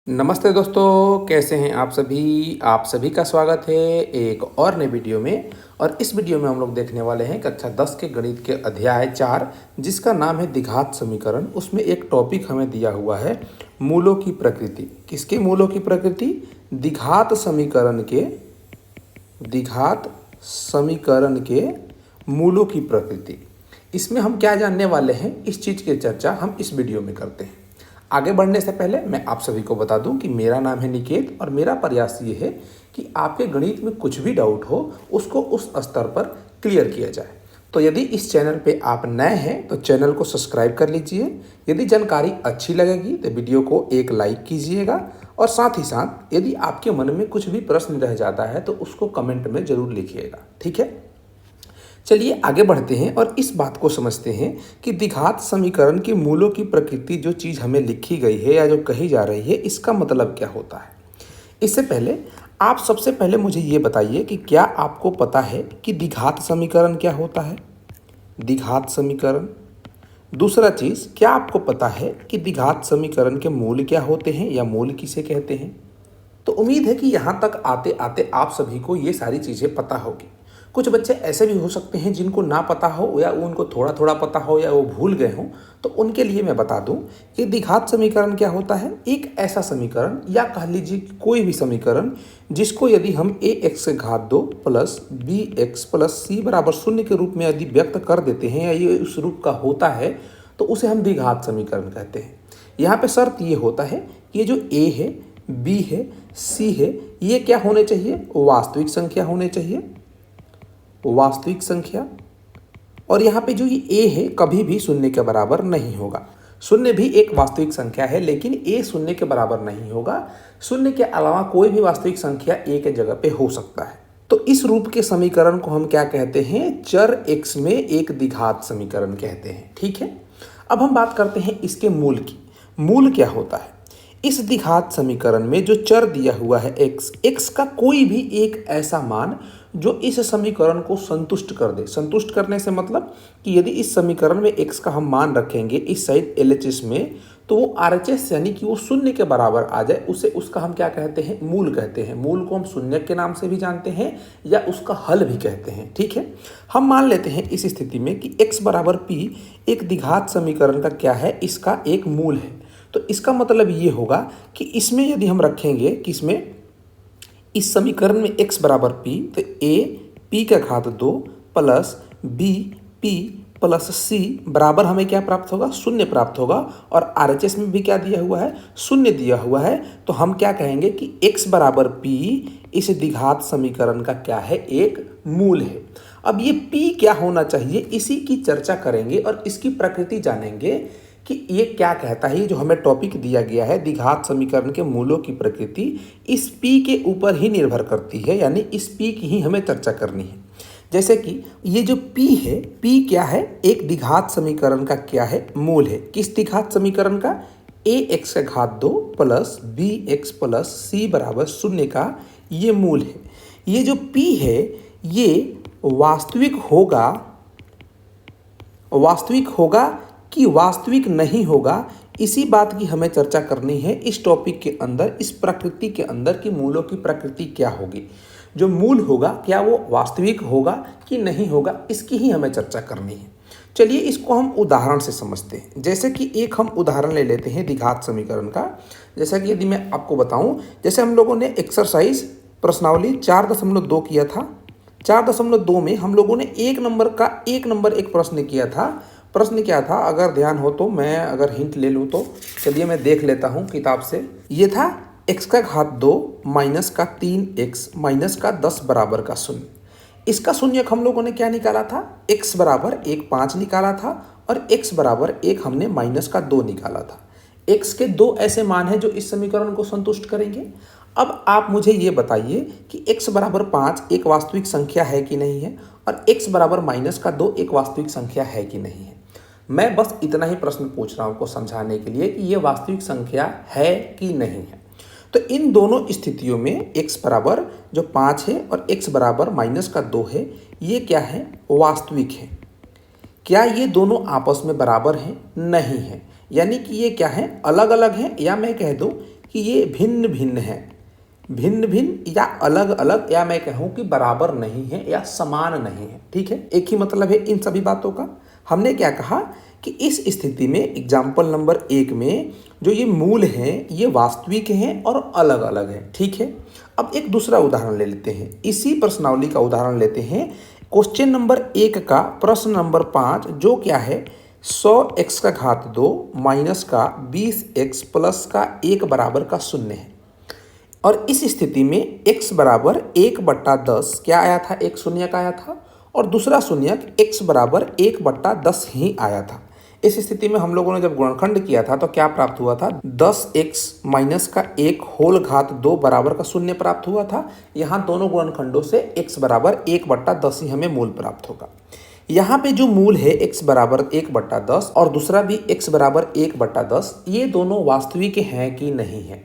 नमस्ते दोस्तों, कैसे हैं आप सभी का स्वागत है एक और नए वीडियो में। और इस वीडियो में हम लोग देखने वाले हैं कक्षा 10 के गणित के अध्याय 4 जिसका नाम है द्विघात समीकरण। उसमें एक टॉपिक हमें दिया हुआ है मूलों की प्रकृति। किसके मूलों की प्रकृति? द्विघात समीकरण के मूलों की प्रकृति। इसमें हम क्या जानने वाले हैं, इस चीज़ की चर्चा हम इस वीडियो में करते हैं। आगे बढ़ने से पहले मैं आप सभी को बता दूं कि मेरा नाम है निकेत और मेरा प्रयास ये है कि आपके गणित में कुछ भी डाउट हो उसको उस स्तर पर क्लियर किया जाए। तो यदि इस चैनल पे आप नए हैं तो चैनल को सब्सक्राइब कर लीजिए। यदि जानकारी अच्छी लगेगी तो वीडियो को एक लाइक कीजिएगा और साथ ही साथ यदि आपके मन में कुछ भी प्रश्न रह जाता है तो उसको कमेंट में ज़रूर लिखिएगा, ठीक है। चलिए आगे बढ़ते हैं और इस बात को समझते हैं कि द्विघात समीकरण के मूलों की प्रकृति, जो चीज़ हमें लिखी गई है या जो कही जा रही है, इसका मतलब क्या होता है। इससे पहले आप सबसे पहले मुझे ये बताइए कि क्या आपको पता है कि द्विघात समीकरण क्या होता है? द्विघात समीकरण। दूसरा चीज़, क्या आपको पता है कि द्विघात समीकरण के मूल क्या होते हैं या मूल किसे कहते हैं? तो उम्मीद है कि यहाँ तक आते आते आप सभी को ये सारी चीज़ें पता होगी। कुछ बच्चे ऐसे भी हो सकते हैं जिनको ना पता हो या उनको थोड़ा थोड़ा पता हो या वो भूल गए हों, तो उनके लिए मैं बता दूं कि द्विघात समीकरण क्या होता है। एक ऐसा समीकरण या कह लीजिए कोई भी समीकरण जिसको यदि हम ax² plus bx plus c बराबर 0 के रूप में यदि व्यक्त कर देते हैं या ये उस रूप का होता है तो उसे हम द्विघात समीकरण कहते हैं। यहाँ पे शर्त ये होता है कि ये जो a है, b है, c है, ये क्या होने चाहिए? वास्तविक संख्या होने चाहिए, वास्तविक संख्या। और यहाँ पे जो ये a है कभी भी शून्य के बराबर नहीं होगा। शून्य भी एक वास्तविक संख्या है लेकिन a शून्य के बराबर नहीं होगा। शून्य के अलावा कोई भी वास्तविक संख्या a के जगह पे हो सकता है। तो इस रूप के समीकरण को हम क्या कहते हैं? चर x में एक द्विघात समीकरण कहते हैं, ठीक है। अब हम बात करते हैं इसके मूल की। मूल क्या होता है? इस द्विघात समीकरण में जो चर दिया हुआ है x का कोई भी एक ऐसा मान जो इस समीकरण को संतुष्ट कर दे। संतुष्ट करने से मतलब कि यदि इस समीकरण में x का हम मान रखेंगे इस साइड LHS में, तो वो RHS यानी कि वो शून्य के बराबर आ जाए, उसका हम क्या कहते हैं? मूल कहते हैं। मूल को हम शून्य के नाम से भी जानते हैं या उसका हल भी कहते हैं, ठीक है। हम मान लेते हैं इस स्थिति में कि x बराबर p एक द्विघात समीकरण का क्या है? इसका एक मूल है। तो इसका मतलब ये होगा कि इसमें यदि हम रखेंगे कि इसमें इस समीकरण में x बराबर p, तो a p² plus b p plus c बराबर हमें क्या प्राप्त होगा? शून्य प्राप्त होगा। और RHS में भी क्या दिया हुआ है? शून्य दिया हुआ है। तो हम क्या कहेंगे कि x बराबर p इस द्विघात समीकरण का क्या है? एक मूल है। अब ये p क्या होना चाहिए, इसी की चर्चा करेंगे और इसकी प्रकृति जानेंगे कि ये क्या कहता है। ये जो हमें टॉपिक दिया गया है द्विघात समीकरण के मूलों की प्रकृति, इस p के ऊपर ही निर्भर करती है, यानी इस p की ही हमें चर्चा करनी है। जैसे कि ये जो p है, p क्या है? एक द्विघात समीकरण का क्या है? मूल है। किस द्विघात समीकरण का? ax² plus bx plus c बराबर 0 का ये मूल है। ये जो p है ये वास्तविक होगा कि वास्तविक नहीं होगा, इसी बात की हमें चर्चा करनी है इस टॉपिक के अंदर, इस प्रकृति के अंदर कि मूलों की प्रकृति क्या होगी। जो मूल होगा क्या वो वास्तविक होगा कि नहीं होगा, इसकी ही हमें चर्चा करनी है। चलिए इसको हम उदाहरण से समझते हैं। जैसे कि एक हम उदाहरण ले लेते हैं द्विघात समीकरण का। जैसा कि यदि मैं आपको बताऊं, जैसे हम लोगों ने एक्सरसाइज प्रश्नावली 4.2 किया था। 4.2 में हम लोगों ने एक नंबर एक प्रश्न किया था। प्रश्न क्या था, अगर ध्यान हो तो मैं अगर हिंट ले लूँ तो चलिए मैं देख लेता हूँ किताब से। ये था x² माइनस का 3x माइनस का 10 बराबर का 0। इसका शून्यक हम लोगों ने क्या निकाला था? x बराबर 1 5 निकाला था और x बराबर 1 हमने माइनस का 2 निकाला था। x के दो ऐसे मान हैं जो इस समीकरण को संतुष्ट करेंगे। अब आप मुझे ये बताइए कि x बराबर 5 एक वास्तविक संख्या है कि नहीं है और x बराबर माइनस का 2 एक वास्तविक संख्या है कि नहीं है। मैं बस इतना ही प्रश्न पूछ रहा हूँ आपको समझाने के लिए कि ये वास्तविक संख्या है कि नहीं है। तो इन दोनों स्थितियों में x बराबर जो 5 है और x बराबर माइनस का 2 है, ये क्या है? वास्तविक है। क्या ये दोनों आपस में बराबर हैं? नहीं है। यानी कि ये क्या है? अलग अलग हैं, या मैं कह दूँ कि ये भिन्न भिन्न है, भिन्न भिन्न या अलग अलग, या मैं कहूँ कि बराबर नहीं है या समान नहीं है। ठीक है, एक ही मतलब है इन सभी बातों का। हमने क्या कहा कि इस स्थिति में एग्जाम्पल नंबर 1 में जो ये मूल हैं ये वास्तविक हैं और अलग अलग हैं। ठीक है, अब एक दूसरा उदाहरण ले लेते हैं, इसी प्रश्नावली का उदाहरण लेते हैं। क्वेश्चन नंबर 1 का प्रश्न नंबर 5 जो क्या है, 100x का घात 2 माइनस का 20x प्लस का 1 बराबर का 0 है। और इस स्थिति में x बराबर 1/10 क्या आया था, एक शून्य का आया था, और दूसरा शून्य x बराबर 1/10 ही आया था। इस स्थिति में हम लोगों ने जब गुणनखंड किया था तो क्या प्राप्त हुआ था, 10x माइनस का 1 होल घात 2 बराबर का 0 प्राप्त हुआ था। यहाँ दोनों गुणनखंडों से x बराबर 1/10 ही हमें मूल प्राप्त होगा। यहाँ पे जो मूल है x बराबर 1/10 और दूसरा भी x बराबर 1/10, ये दोनों वास्तविक हैं कि नहीं है।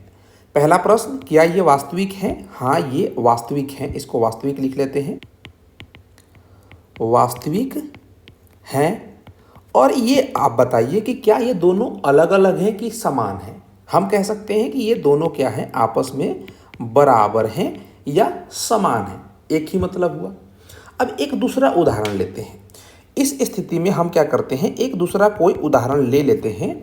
पहला प्रश्न, क्या ये वास्तविक हैं? हाँ, ये वास्तविक हैं, इसको वास्तविक लिख लेते हैं, वास्तविक हैं। और ये आप बताइए कि क्या ये दोनों अलग अलग हैं कि समान हैं? हम कह सकते हैं कि ये दोनों क्या हैं, आपस में बराबर हैं या समान हैं, एक ही मतलब हुआ। अब एक दूसरा उदाहरण लेते हैं। इस स्थिति में हम क्या करते हैं, एक दूसरा कोई उदाहरण ले लेते हैं।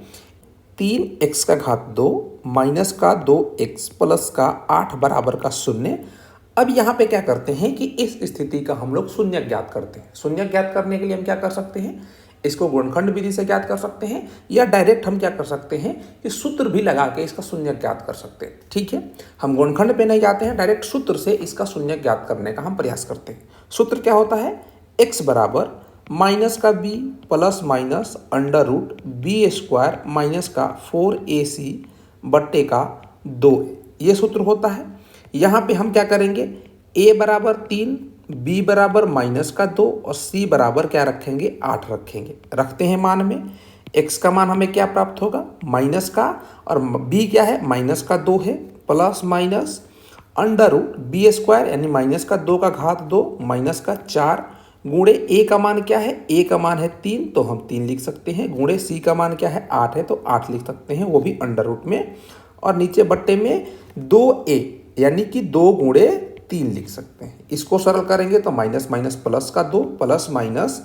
3x का घात 2 माइनस का 2x प्लस का 8 बराबर का 0। अब यहाँ पे क्या करते हैं कि इस स्थिति का हम लोग शून्य ज्ञात करते हैं। शून्य ज्ञात करने के लिए हम क्या कर सकते हैं, इसको गुणनखंड विधि से ज्ञात कर सकते हैं, या डायरेक्ट हम क्या कर सकते हैं कि सूत्र भी लगा के इसका शून्य ज्ञात कर सकते हैं। ठीक है, हम गुणनखंड पे नहीं जाते हैं, डायरेक्ट सूत्र से इसका शून्य ज्ञात करने का हम प्रयास करते हैं। सूत्र क्या होता है, x बराबर माइनस का b plus minus under root b² minus का 4ac बट्टे का 2, ये सूत्र होता है। यहाँ पे हम क्या करेंगे, a बराबर 3, b बराबर माइनस का 2 और c बराबर क्या रखेंगे, 8 रखेंगे। रखते हैं मान में, x का मान हमें क्या प्राप्त होगा, माइनस का, और b क्या है, माइनस का 2 है, plus minus under root b² यानी माइनस का 2 का घात 2 माइनस का 4 गुणे a का मान क्या है, a का मान है 3 तो हम 3 लिख सकते हैं, गुणे c का मान क्या है 8 है तो 8 लिख सकते हैं, वो भी अंडर रूट में, और नीचे बट्टे में 2a यानी कि 2 गुणे 3 लिख सकते हैं। इसको सरल करेंगे तो माइनस माइनस प्लस का 2 plus minus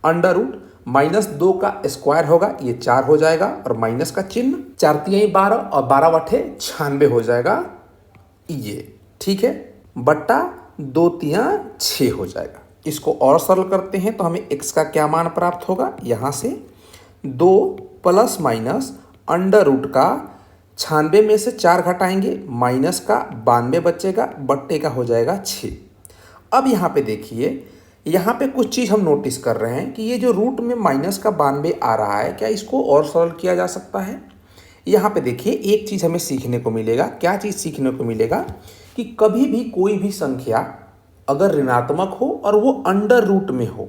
under root minus 2 का स्क्वायर होगा, ये 4 हो जाएगा, और माइनस का चिन्ह 4 तिहाई 12 और 12 बटे 96 हो जाएगा ये। ठीक है, बट्टा 2 तिहाई 6 हो जाएगा। इसको और सरल करते हैं तो हमें x का क्या मान प्राप्त होगा, यहाँ से 2 प्लस माइनस अंडर रूट का 96 में से 4 घटाएंगे, माइनस का 92 बचेगा, बट्टे का हो जाएगा 6। अब यहाँ पे देखिए, यहाँ पे कुछ चीज़ हम नोटिस कर रहे हैं कि ये जो रूट में माइनस का 92 आ रहा है, क्या इसको और सरल किया जा सकता है? यहाँ पे देखिए एक चीज़ हमें सीखने को मिलेगा। क्या चीज़ सीखने को मिलेगा कि कभी भी कोई भी संख्या अगर ऋणात्मक हो और वो अंडर रूट में हो,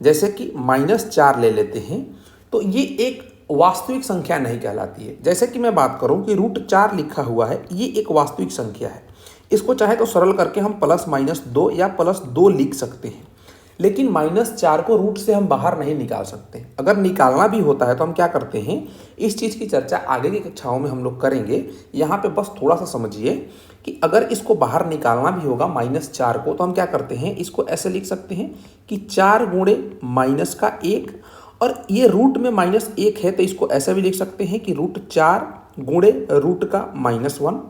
जैसे कि -4 ले लेते हैं, तो ये एक वास्तविक संख्या नहीं कहलाती है। जैसे कि मैं बात करूं कि √4 लिखा हुआ है, ये एक वास्तविक संख्या है। इसको चाहे तो सरल करके हम +-2 या +2 लिख सकते हैं, लेकिन -4 को रूट से हम बाहर नहीं निकाल सकते। अगर निकालना भी होता है तो हम क्या करते हैं, इस चीज़ की चर्चा आगे की कक्षाओं में हम लोग करेंगे। यहाँ पे बस थोड़ा सा समझिए कि अगर इसको बाहर निकालना भी होगा -4 को, तो हम क्या करते हैं, इसको ऐसे लिख सकते हैं कि 4 गुणे -1, और ये रूट में -1 है तो इसको ऐसे भी लिख सकते हैं कि √4 गुणे रूट का -1।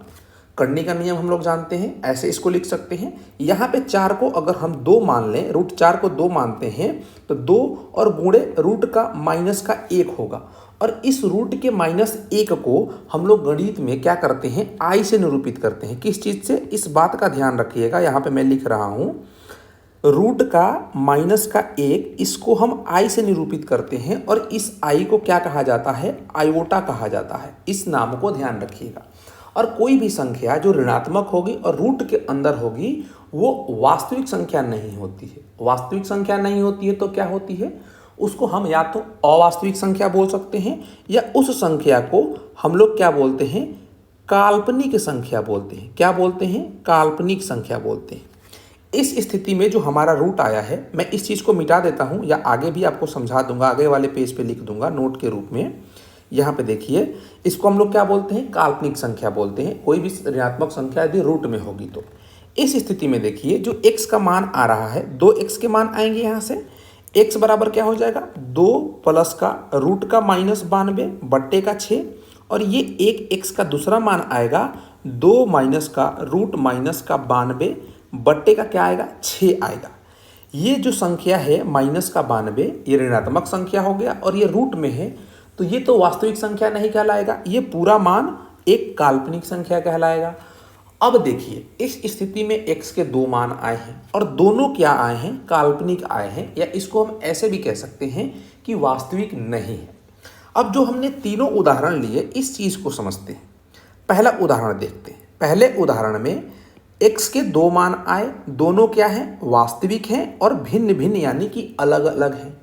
करने का नियम हम लोग जानते हैं, ऐसे इसको लिख सकते हैं। यहाँ पे 4 को अगर हम 2 मान लें, √4 को 2 मानते हैं तो 2 और गुणे रूट का -1 होगा, और इस रूट के -1 को हम लोग गणित में क्या करते हैं, i से निरूपित करते हैं। किस चीज़ से, इस बात का ध्यान रखिएगा, यहाँ पे मैं लिख रहा हूँ रूट का -1, इसको हम i से निरूपित करते हैं, और इस i को क्या कहा जाता है, आयोटा कहा जाता है। इस नाम को ध्यान रखिएगा। और कोई भी संख्या जो ऋणात्मक होगी और रूट के अंदर होगी वो वास्तविक संख्या नहीं होती है। वास्तविक संख्या नहीं होती है तो क्या होती है, उसको हम या तो अवास्तविक संख्या बोल सकते हैं, या उस संख्या को हम लोग क्या बोलते हैं, काल्पनिक संख्या बोलते हैं। क्या बोलते हैं, काल्पनिक संख्या बोलते हैं। इस स्थिति में जो हमारा रूट आया है, मैं इस चीज़ को मिटा देता हूँ या आगे भी आपको समझा दूंगा, आगे वाले पेज पे लिख दूंगा नोट के रूप में। यहाँ पे देखिए, इसको हम लोग क्या बोलते हैं, काल्पनिक संख्या बोलते हैं। कोई भी ऋणात्मक संख्या यदि रूट में होगी तो इस स्थिति में देखिए जो x का मान आ रहा है, 2x के मान आएंगे यहाँ से। x बराबर क्या हो जाएगा, 2 प्लस का रूट का -92 बट्टे का 6, और ये एक x का दूसरा मान आएगा 2 माइनस का रूट माइनस का 92 बट्टे का क्या आएगा, 6 आएगा। ये जो संख्या है -92, ये ऋणात्मक संख्या हो गया और ये रूट में है, तो ये तो वास्तविक संख्या नहीं कहलाएगा, ये पूरा मान एक काल्पनिक संख्या कहलाएगा। अब देखिए इस स्थिति में x के 2 मान आए हैं और दोनों क्या आए हैं, काल्पनिक आए हैं, या इसको हम ऐसे भी कह सकते हैं कि वास्तविक नहीं है। अब जो हमने तीनों उदाहरण लिए इस चीज को समझते हैं। पहला उदाहरण देखते हैं। पहले उदाहरण में x के 2 मान आए, दोनों क्या हैं, वास्तविक हैं और भिन्न भिन्न यानी कि अलग अलग हैं।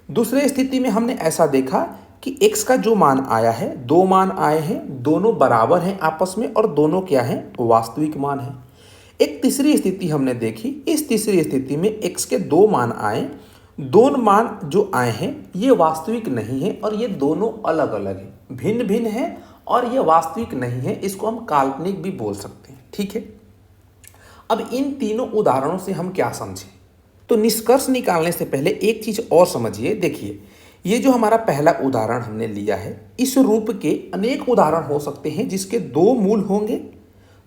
दूसरे स्थिति में हमने ऐसा देखा कि x का जो मान आया है, 2 मान आए हैं, दोनों बराबर हैं आपस में और दोनों क्या हैं, वास्तविक मान हैं। एक तीसरी स्थिति हमने देखी, इस तीसरी स्थिति में x के 2 मान आए, दोनों मान जो आए हैं ये वास्तविक नहीं है और ये दोनों अलग अलग हैं, भिन्न भिन्न हैं और ये वास्तविक नहीं है, इसको हम काल्पनिक भी बोल सकते हैं। ठीक है, अब इन तीनों उदाहरणों से हम क्या समझें, तो निष्कर्ष निकालने से पहले एक चीज और समझिए। देखिए ये जो हमारा पहला उदाहरण हमने लिया है, इस रूप के अनेक उदाहरण हो सकते हैं जिसके 2 मूल होंगे,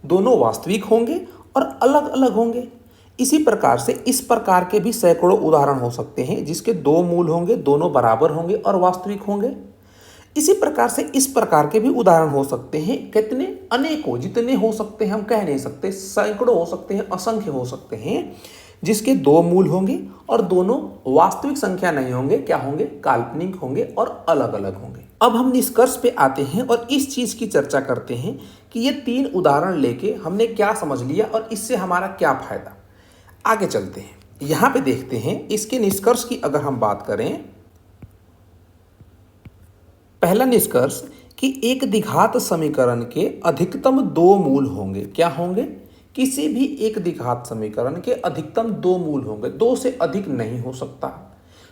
दोनों वास्तविक होंगे और अलग अलग होंगे। इसी प्रकार से इस प्रकार के भी सैकड़ों उदाहरण हो सकते हैं जिसके 2 मूल होंगे, दोनों बराबर होंगे और वास्तविक होंगे। इसी प्रकार से इस प्रकार के भी उदाहरण हो सकते हैं, कितने, अनेकों, जितने हो सकते हैं हम कह नहीं सकते, सैकड़ों हो सकते हैं, असंख्य हो सकते हैं, जिसके 2 मूल होंगे और दोनों वास्तविक संख्या नहीं होंगे, क्या होंगे, काल्पनिक होंगे और अलग अलग होंगे। अब हम निष्कर्ष पे आते हैं और इस चीज की चर्चा करते हैं कि ये 3 उदाहरण लेके हमने क्या समझ लिया और इससे हमारा क्या फायदा। आगे चलते हैं, यहां पे देखते हैं इसके निष्कर्ष की अगर हम बात करें। पहला निष्कर्ष कि एक द्विघात समीकरण के अधिकतम 2 मूल होंगे, क्या होंगे, किसी भी एक द्विघात समीकरण के अधिकतम 2 मूल होंगे, 2 से अधिक नहीं हो सकता,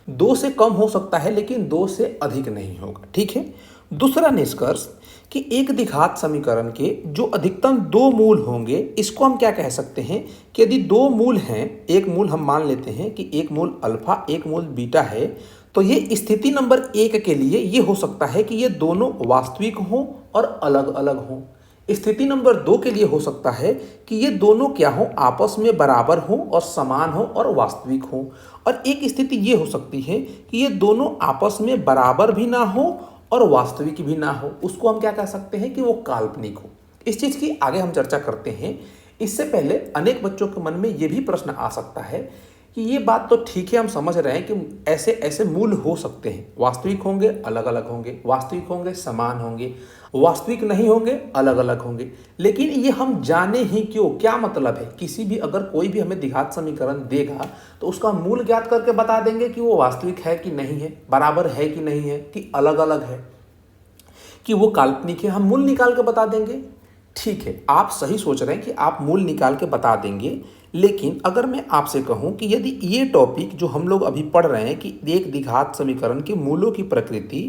2 से कम हो सकता है लेकिन 2 से अधिक नहीं होगा। ठीक है, दूसरा निष्कर्ष कि एक द्विघात समीकरण के जो अधिकतम 2 मूल होंगे, इसको हम क्या कह सकते हैं कि यदि 2 मूल हैं, एक मूल हम मान लेते हैं कि एक मूल अल्फा एक मूल बीटा है, तो ये स्थिति नंबर 1 के लिए ये हो सकता है कि ये दोनों वास्तविक हों और अलग अलग हों। स्थिति नंबर 2 के लिए हो सकता है कि ये दोनों क्या हो, आपस में बराबर हों और समान हो और वास्तविक हों। और एक स्थिति ये हो सकती है कि ये दोनों आपस में बराबर भी ना हो और वास्तविक भी ना हो, उसको हम क्या कह सकते हैं कि वो काल्पनिक हो। इस चीज की आगे हम चर्चा करते हैं। इससे पहले अनेक बच्चों के मन में ये भी प्रश्न आ सकता है कि ये बात तो ठीक है, हम समझ रहे हैं कि ऐसे ऐसे मूल हो सकते हैं, वास्तविक होंगे अलग अलग होंगे, वास्तविक होंगे समान होंगे, वास्तविक नहीं होंगे अलग अलग होंगे, लेकिन ये हम जाने ही क्यों, क्या मतलब है। किसी भी अगर कोई भी हमें द्विघात समीकरण देगा तो उसका मूल ज्ञात करके बता देंगे कि वो वास्तविक है कि नहीं है, बराबर है कि नहीं है, कि अलग अलग है, कि वो काल्पनिक है, हम मूल निकाल के बता देंगे। ठीक है, आप सही सोच रहे हैं कि आप मूल निकाल के बता देंगे, लेकिन अगर मैं आपसे कहूं कि यदि ये टॉपिक जो हम लोग अभी पढ़ रहे हैं कि एक द्विघात समीकरण के मूलों की प्रकृति,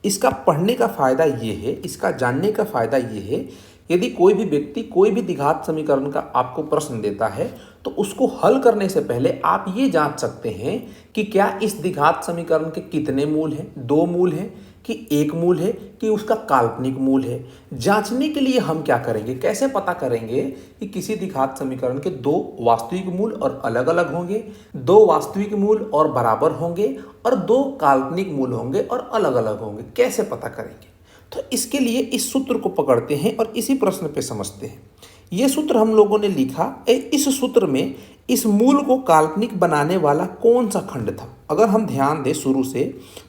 इसका पढ़ने का फायदा ये है, इसका जानने का फायदा ये है, यदि कोई भी व्यक्ति कोई भी द्विघात समीकरण का आपको प्रश्न देता है तो उसको हल करने से पहले आप ये जांच सकते हैं कि क्या इस द्विघात समीकरण के कितने मूल हैं, 2 मूल हैं कि 1 मूल है कि उसका काल्पनिक मूल है। जांचने के लिए हम क्या करेंगे, कैसे पता करेंगे कि किसी द्विघात समीकरण के 2 वास्तविक मूल और अलग अलग होंगे, 2 वास्तविक मूल और बराबर होंगे और 2 काल्पनिक मूल होंगे और अलग अलग होंगे, कैसे पता करेंगे। तो इसके लिए इस सूत्र को पकड़ते हैं और इसी प्रश्न पे समझते हैं। ये सूत्र हम लोगों ने लिखा, इस सूत्र में इस मूल को काल्पनिक बनाने वाला कौन सा खंड था। अगर हम ध्यान दें शुरू से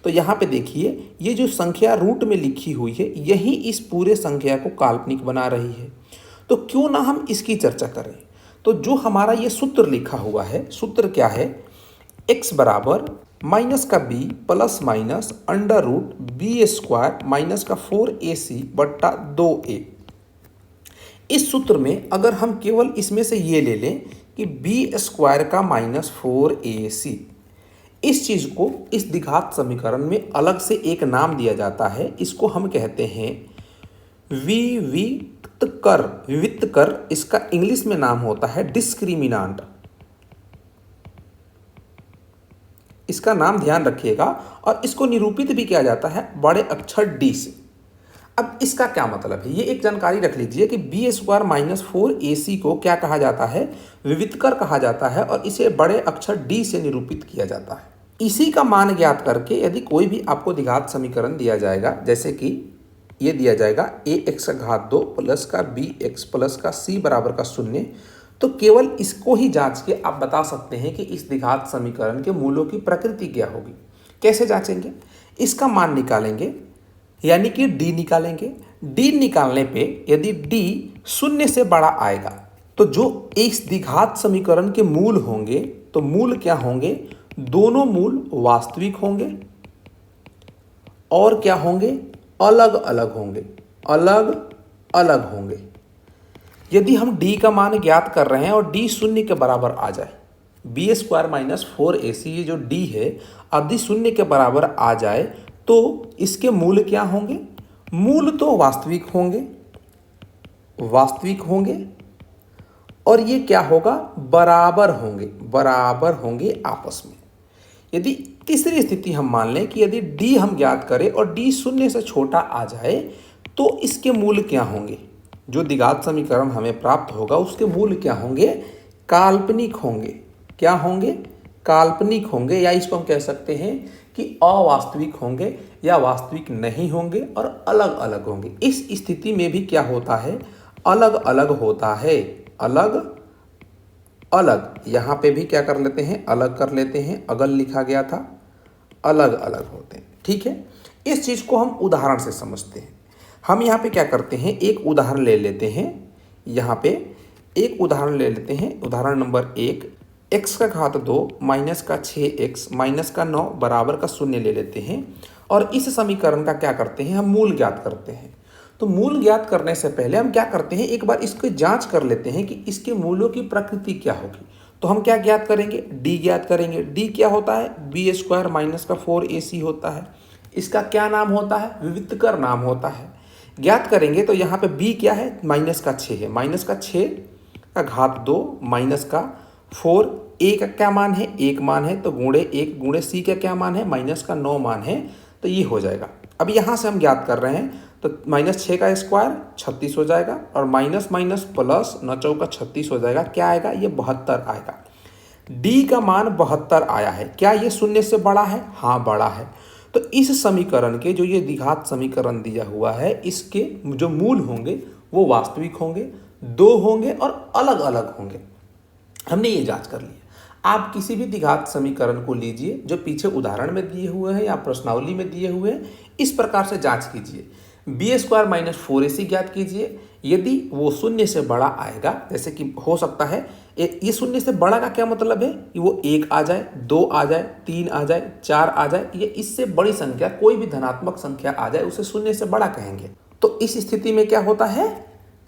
तो यहाँ पे देखिए, ये जो संख्या रूट में लिखी हुई है यही इस पूरे संख्या को काल्पनिक बना रही है। तो क्यों ना हम इसकी चर्चा करें। तो जो हमारा ये सूत्र लिखा हुआ है, सूत्र क्या है, x बराबर माइनस का b plus minus under root B square minus का 4ac बट्टा 2a। इस सूत्र में अगर हम केवल इसमें से ये ले लें कि बी स्क्वायर का माइनस 4ac, इस चीज को, इस द्विघात समीकरण में अलग से एक नाम दिया जाता है। इसको हम कहते हैं विविक्त कर। विविक्त कर इसका इंग्लिश में नाम होता है डिस्क्रिमिनांट। इसका नाम ध्यान रखिएगा। और इसको निरूपित भी किया जाता है बड़े अक्षर डी से। अब इसका क्या मतलब है, ये एक जानकारी रख लीजिए कि बी स्क्वायर माइनस 4ac को क्या कहा जाता है, विवितकर कहा जाता है, और इसे बड़े अक्षर डी से निरूपित किया जाता है। इसी का मान ज्ञात करके यदि कोई भी आपको द्विघात समीकरण दिया जाएगा, जैसे कि ये दिया जाएगा ax का घात 2 प्लस का bx प्लस का c बराबर का 0, तो केवल इसको ही जांच के आप बता सकते हैं कि इस द्विघात समीकरण के मूलों की प्रकृति क्या होगी। कैसे जांचेंगे, इसका मान निकालेंगे, यानी कि d निकालेंगे। d निकालने पे यदि d 0 से बड़ा आएगा तो जो इस द्विघात समीकरण के मूल होंगे, तो मूल क्या होंगे, दोनों मूल वास्तविक होंगे और क्या होंगे, अलग अलग होंगे। अलग अलग होंगे। यदि हम d का मान ज्ञात कर रहे हैं और d 0 के बराबर आ जाए, बी स्क्वायर माइनस 4ac ये जो d है यदि 0 के बराबर आ जाए तो इसके मूल क्या होंगे, मूल तो वास्तविक होंगे, वास्तविक होंगे, और ये क्या होगा, बराबर होंगे, बराबर होंगे आपस में। यदि तीसरी स्थिति हम मान लें कि यदि d हम ज्ञात करें और d 0 से छोटा आ जाए तो इसके मूल क्या होंगे, जो द्विघात समीकरण हमें प्राप्त होगा उसके मूल क्या होंगे, काल्पनिक होंगे। क्या होंगे, काल्पनिक होंगे, या इसको हम कह सकते हैं कि अवास्तविक होंगे या वास्तविक नहीं होंगे और अलग अलग होंगे। इस स्थिति में भी क्या होता है, अलग अलग होता है। अलग अलग, यहाँ पे भी क्या कर लेते हैं, अलग कर लेते हैं, अगल लिखा गया था, अलग अलग होते हैं। ठीक है, इस चीज़ को हम उदाहरण से समझते हैं। हम यहाँ पे क्या करते हैं, एक उदाहरण ले लेते हैं। यहाँ पे एक उदाहरण ले लेते हैं, उदाहरण नंबर 1, x का घात 2 माइनस का 6x माइनस का 9 बराबर का 0 ले लेते हैं और इस समीकरण का क्या करते हैं, हम मूल ज्ञात करते हैं। तो मूल ज्ञात करने से पहले हम क्या करते हैं, एक बार इसकी जांच कर लेते हैं कि इसके मूलों की प्रकृति क्या होगी। तो हम क्या ज्ञात करेंगे, d ज्ञात करेंगे। d क्या होता है, बी स्क्वायर माइनस का 4ac होता है। इसका क्या नाम होता है, विवितकर नाम होता है। ज्ञात करेंगे तो यहाँ पे b क्या है, माइनस का 6 है। माइनस का 6 का घात 2 माइनस का 4, a का क्या मान है, 1 मान है, तो गुणे 1 गुणे c का क्या मान है, माइनस का 9 मान है, तो ये हो जाएगा। अब यहाँ से हम ज्ञात कर रहे हैं तो माइनस 6 का स्क्वायर 36 हो जाएगा और माइनस माइनस प्लस 9 चौका 36 हो जाएगा। क्या आएगा, ये 72 आएगा। d का मान 72 आया है। क्या ये 0 से बड़ा है, हाँ बड़ा है। तो इस समीकरण के जो ये द्विघात समीकरण दिया हुआ है, इसके जो मूल होंगे वो वास्तविक होंगे, 2 होंगे और अलग अलग होंगे। हमने ये जांच कर लिया। आप किसी भी द्विघात समीकरण को लीजिए जो पीछे उदाहरण में दिए हुए हैं या प्रश्नावली में दिए हुए हैं, इस प्रकार से जांच कीजिए। बी स्क्वायर माइनस 4ac ज्ञात कीजिए। यदि वो 0 से बड़ा आएगा, जैसे कि हो सकता है ये 0 से बड़ा का क्या मतलब है कि वो 1 आ जाए, 2 आ जाए, 3 आ जाए, 4 आ जाए, ये इससे बड़ी संख्या कोई भी धनात्मक संख्या आ जाए उसे 0 से बड़ा कहेंगे। तो इस स्थिति में क्या होता है,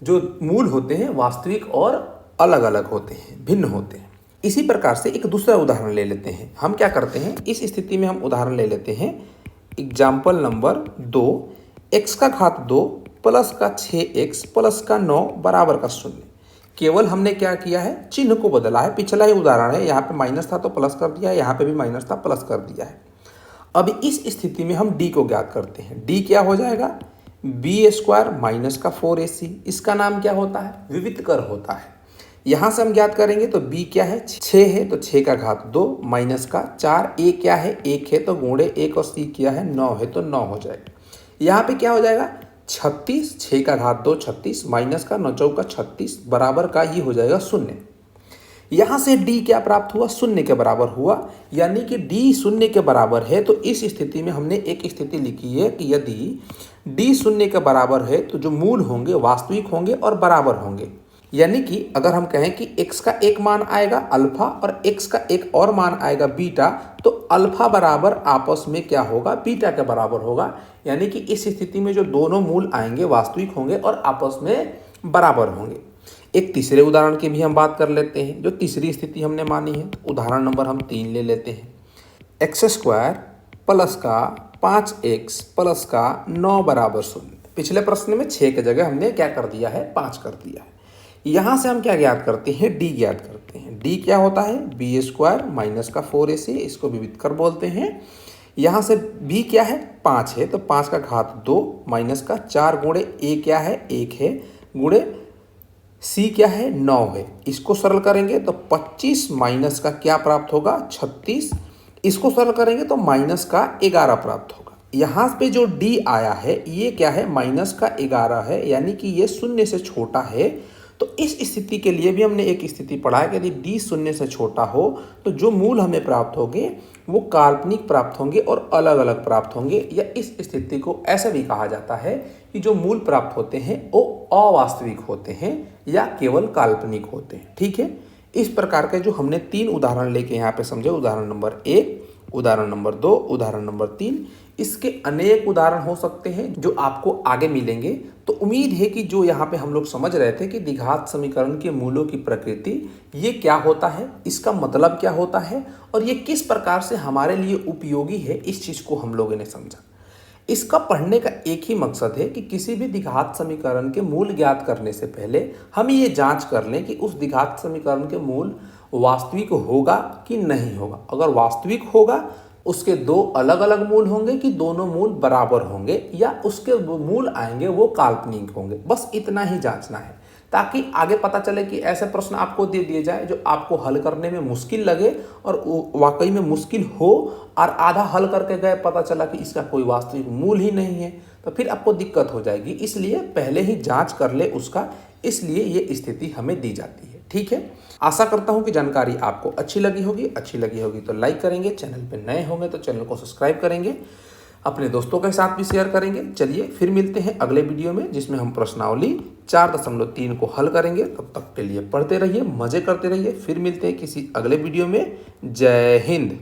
जो मूल होते हैं वास्तविक और अलग अलग होते हैं, भिन्न होते हैं। इसी प्रकार से एक दूसरा उदाहरण ले लेते हैं। हम क्या करते हैं, इस स्थिति में हम उदाहरण ले लेते हैं। एग्जाम्पल नंबर 2, x का घात 2 प्लस का 6x प्लस का 9 बराबर का 0। केवल हमने क्या किया है, चिन्ह को बदला है। पिछला ही उदाहरण है, यहाँ पे माइनस था तो प्लस कर दिया है, यहाँ पे भी माइनस था प्लस कर दिया है। अब इस स्थिति में हम d को ज्ञात करते हैं। d क्या हो जाएगा, बी स्क्वायर माइनस का 4ac। इसका नाम क्या होता है, विवितकर होता है। यहाँ से हम ज्ञात करेंगे तो b क्या है, 6 है तो 6 का घात 2 माइनस का 4, a क्या है, 1 है तो गुणे 1 और c क्या है, 9 है तो 9 हो जाएगा। यहाँ पे क्या हो जाएगा, 36, 6 का घात 2 36 माइनस का 9 चौका 36 बराबर का ये हो जाएगा 0। यहाँ से d क्या प्राप्त हुआ, 0 के बराबर हुआ, यानी कि d 0 के बराबर है। तो इस स्थिति में हमने एक स्थिति लिखी है कि यदि d 0 के बराबर है तो जो मूल होंगे वास्तविक होंगे और बराबर होंगे। यानी कि अगर हम कहें कि x का एक मान आएगा अल्फा और x का एक और मान आएगा बीटा, तो अल्फा बराबर आपस में क्या होगा, बीटा के बराबर होगा। यानी कि इस स्थिति में जो दोनों मूल आएंगे वास्तविक होंगे और आपस में बराबर होंगे। एक तीसरे उदाहरण की भी हम बात कर लेते हैं, जो तीसरी स्थिति हमने मानी है। उदाहरण नंबर हम 3 ले लेते हैं। एक्स स्क्वायर प्लस का 5x प्लस का 9 बराबर 0। पिछले प्रश्न में 6 की जगह हमने क्या कर दिया है, 5 कर दिया है। यहाँ से हम क्या ज्ञात करते हैं, d ज्ञात करते हैं। d क्या होता है, बी स्क्वायर माइनस का 4ac, इसको विविधकर बोलते हैं। यहाँ से b क्या है, 5 है, तो 5 का घात 2 माइनस का 4 गुणे a क्या है, 1 है, गुणे c क्या है, 9 है। इसको सरल करेंगे तो 25 माइनस का क्या प्राप्त होगा, 36। इसको सरल करेंगे तो माइनस का 11 प्राप्त होगा। यहाँ पे जो d आया है ये क्या है, माइनस का 11 है, यानी कि ये शून्य से छोटा है। तो इस स्थिति के लिए भी हमने एक स्थिति पढ़ा है कि यदि d शून्य से छोटा हो तो जो मूल हमें प्राप्त होंगे वो काल्पनिक प्राप्त होंगे और अलग अलग प्राप्त होंगे। या इस स्थिति को ऐसा भी कहा जाता है कि जो मूल प्राप्त होते हैं वो अवास्तविक होते हैं या केवल काल्पनिक होते हैं। ठीक है, इस प्रकार के जो हमने 3 उदाहरण लेके यहाँ पे समझे, उदाहरण नंबर 1, उदाहरण नंबर 2, उदाहरण नंबर 3, इसके अनेक उदाहरण हो सकते हैं जो आपको आगे मिलेंगे। तो उम्मीद है कि जो यहाँ पे हम लोग समझ रहे थे कि द्विघात समीकरण के मूलों की प्रकृति ये क्या होता है, इसका मतलब क्या होता है और ये किस प्रकार से हमारे लिए उपयोगी है, इस चीज़ को हम लोगों ने समझा। इसका पढ़ने का एक ही मकसद है कि किसी भी द्विघात समीकरण के मूल ज्ञात करने से पहले हम ये जांच कर लें कि उस द्विघात समीकरण के मूल वास्तविक होगा कि नहीं होगा। अगर वास्तविक होगा उसके 2 अलग अलग मूल होंगे कि दोनों मूल बराबर होंगे, या उसके मूल आएंगे वो काल्पनिक होंगे। बस इतना ही जांचना है ताकि आगे पता चले कि ऐसे प्रश्न आपको दे दिए जाए जो आपको हल करने में मुश्किल लगे और वाकई में मुश्किल हो, और आधा हल करके गए पता चला कि इसका कोई वास्तविक मूल ही नहीं है, तो फिर आपको दिक्कत हो जाएगी। इसलिए पहले ही जांच कर ले उसका, इसलिए ये स्थिति हमें दी जाती है। ठीक है, आशा करता हूँ कि जानकारी आपको अच्छी लगी होगी। अच्छी लगी होगी तो लाइक करेंगे, चैनल पर नए होंगे तो चैनल को सब्सक्राइब करेंगे, अपने दोस्तों के साथ भी शेयर करेंगे। चलिए फिर मिलते हैं अगले वीडियो में जिसमें हम प्रश्नावली 4.3 को हल करेंगे। तब तक के लिए पढ़ते रहिए, मजे करते रहिए। फिर मिलते हैं किसी अगले वीडियो में। जय हिंद।